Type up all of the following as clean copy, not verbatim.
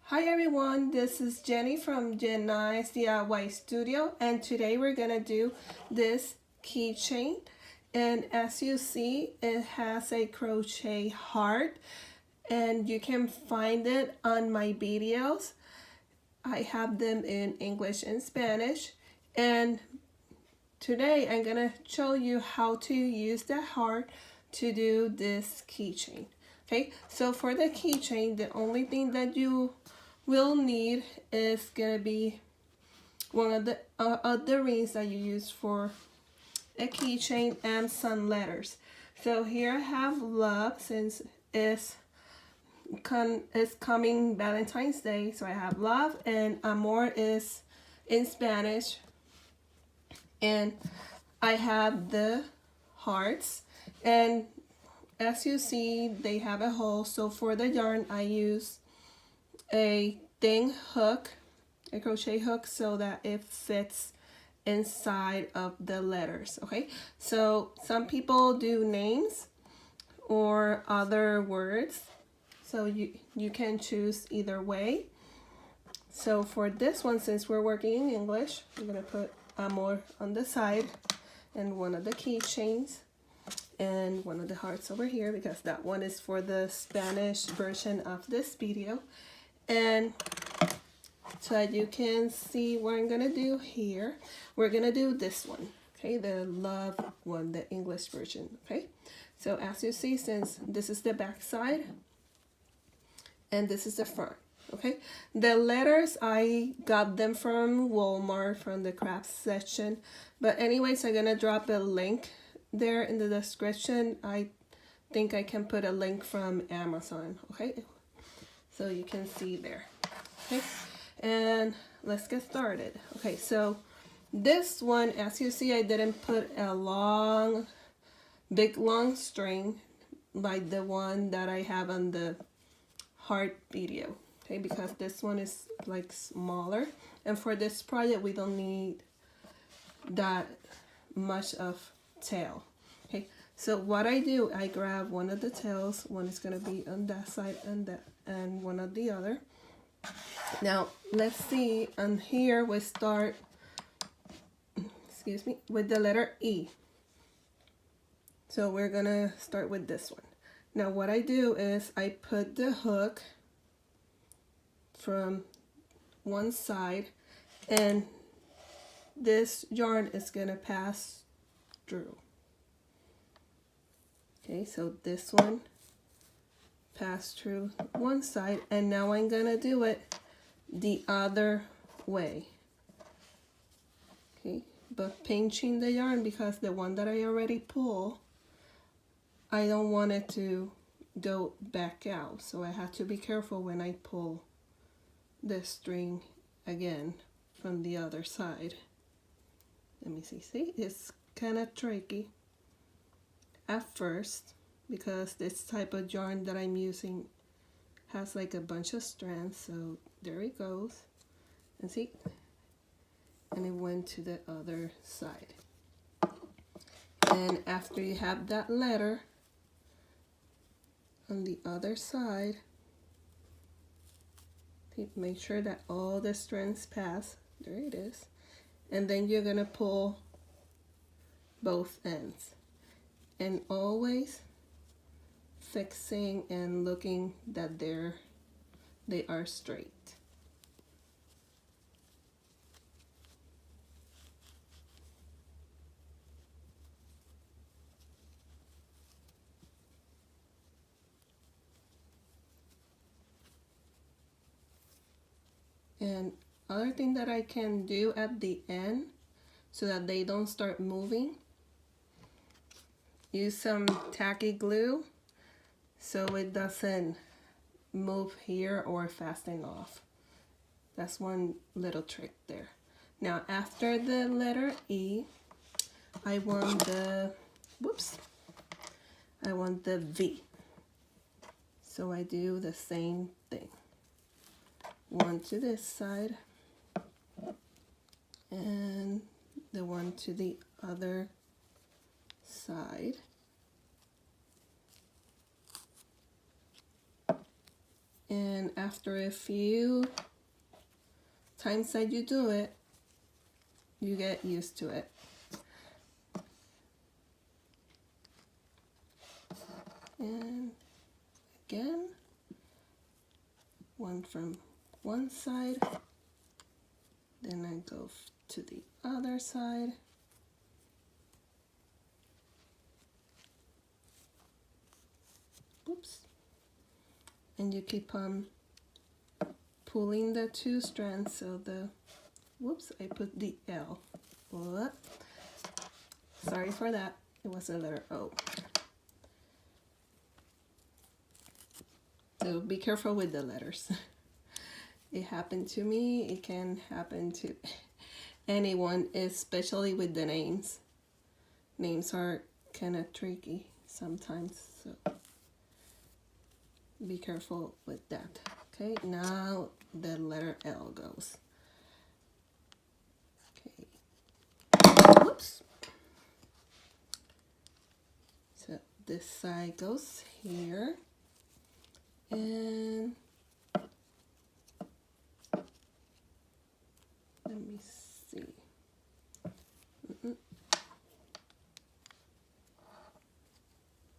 Hi everyone, this is Jenny from Jenny's DIY Studio, and today we're gonna do this keychain. And as you see, it has a crochet heart, and you can find it on my videos. I have them in English and Spanish, and today I'm gonna show you how to use the heart to do this keychain. Okay, so for the keychain, the only thing that you will need is gonna be one of the rings that you use for a keychain and some letters. So here I have love, since it's coming Valentine's Day, so I have love, and amor is in Spanish, and I have the hearts, and as you see they have a hole. So for the yarn I use a thin hook, a crochet hook, so that it fits inside of the letters. Okay, so some people do names or other words, so you can choose either way. So for this one, since we're working in English, I'm gonna put amor on the side and one of the keychains and one of the hearts over here, because that one is for the Spanish version of this video. And so that you can see what I'm gonna do here, we're gonna do this one, okay, the love one, the English version. Okay, so as you see, since this is the back side and this is the front, okay, the letters I got them from Walmart, from the crafts section, but anyways, I'm gonna drop a link there in the description. I think I can put a link from Amazon, okay, so you can see there. Okay, and let's get started. Okay, so this one, as you see, I didn't put a big long string like the one that I have on the heart video, okay, because this one is like smaller, and for this project we don't need that much of tail. Okay, so what I do, I grab one of the tails, one is going to be on that side and one on the other. Now let's see, and here we start, excuse me, with the letter E. So we're gonna start with this one. Now what I do is I put the hook from one side, and this yarn is gonna pass through. Okay, so this one passed through one side, and now I'm gonna do it the other way. Okay, but pinching the yarn, because the one that I already pulled, I don't want it to go back out, so I have to be careful when I pull the string again from the other side. Let me see, it's kind of tricky at first, because this type of yarn that I'm using has like a bunch of strands. So there it goes, and see, and it went to the other side. And after you have that letter on the other side, make sure that all the strands pass. There it is. And then you're gonna pull both ends, and always fixing and looking that they are straight. And other thing that I can do at the end, so that they don't start moving, use some tacky glue so it doesn't move here or fasten off. That's one little trick there. Now after the letter E, I want the V. So I do the same thing. One to this side and the one to the other side. And after a few times that you do it, you get used to it. And again, one from one side, then I go to the other side. Oops. And you keep on pulling the two strands, so the, whoops, I put the L. What? Sorry for that, it was a letter O. So be careful with the letters. It happened to me, it can happen to anyone, especially with the names. Names are kind of tricky sometimes, so be careful with that. Okay, now the letter L goes. Okay, whoops. So this side goes here, and let me see.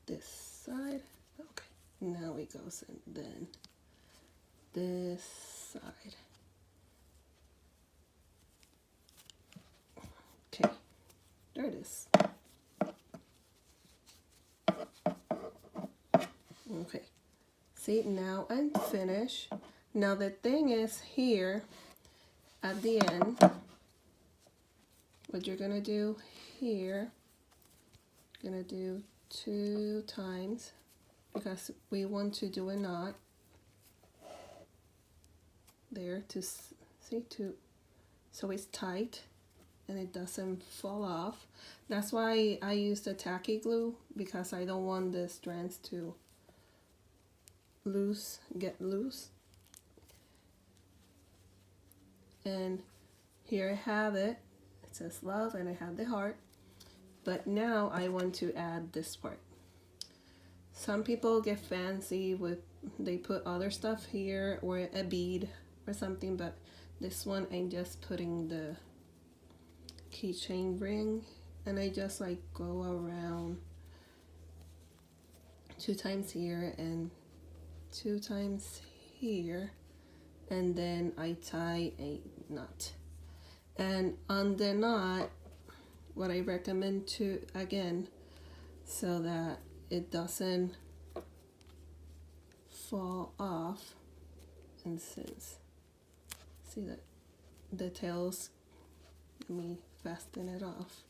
This side, okay, now it goes, and then this side. Okay, there it is. Okay, see, now I'm finished. Now the thing is, here at the end, what you're gonna do here, you're gonna do 2 times, because we want to do a knot there to see, to so it's tight and it doesn't fall off. That's why I use the tacky glue, because I don't want the strands to get loose. And here I have it. It says love, and I have the heart. But now I want to add this part. Some people get fancy with, they put other stuff here or a bead or something, but this one I'm just putting the keychain ring, and I just like go around 2 times here and 2 times here, and then I tie a knot. And on the knot, what I recommend to, again, so that it doesn't fall off, and since, see that the tails, let me fasten it off.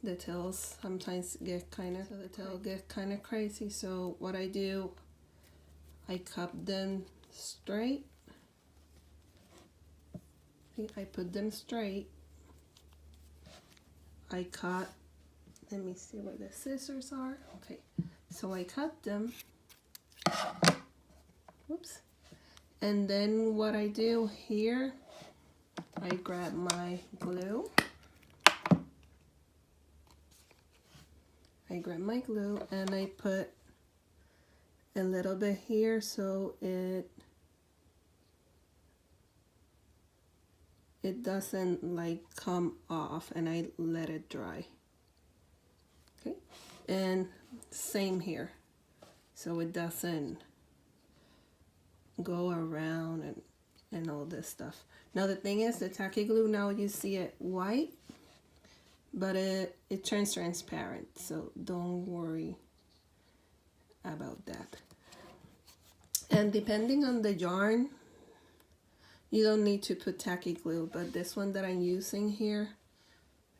The tails sometimes get kind of, so the tail get kind of crazy, so what I do, I cup them straight. See, I put them straight. I cut, let me see where the scissors are. Okay, so I cut them. Whoops. And then what I do here, I grab my glue. I grab my glue and I put a little bit here so it doesn't like come off, and I let it dry. Okay, and same here, so it doesn't go around and all this stuff. Now the thing is, the tacky glue, now you see it white, but it turns transparent, so don't worry about that. And depending on the yarn, you don't need to put tacky glue, but this one that I'm using here,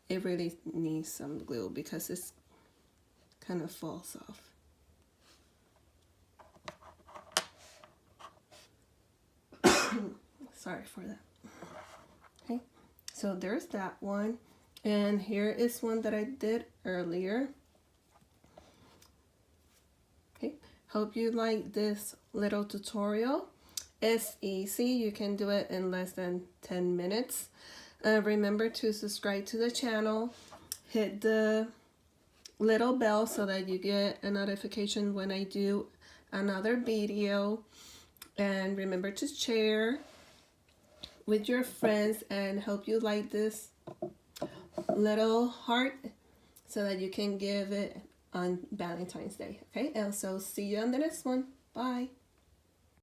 it really needs some glue because it's kind of falls off. Sorry for that. Okay, so there's that one, and here is one that I did earlier. Okay, hope you like this little tutorial. It's easy, you can do it in less than 10 minutes. Remember to subscribe to the channel, hit the little bell so that you get a notification when I do another video. And remember to share with your friends, and hope you like this little heart so that you can give it on Valentine's Day. Okay, and so see you on the next one. Bye.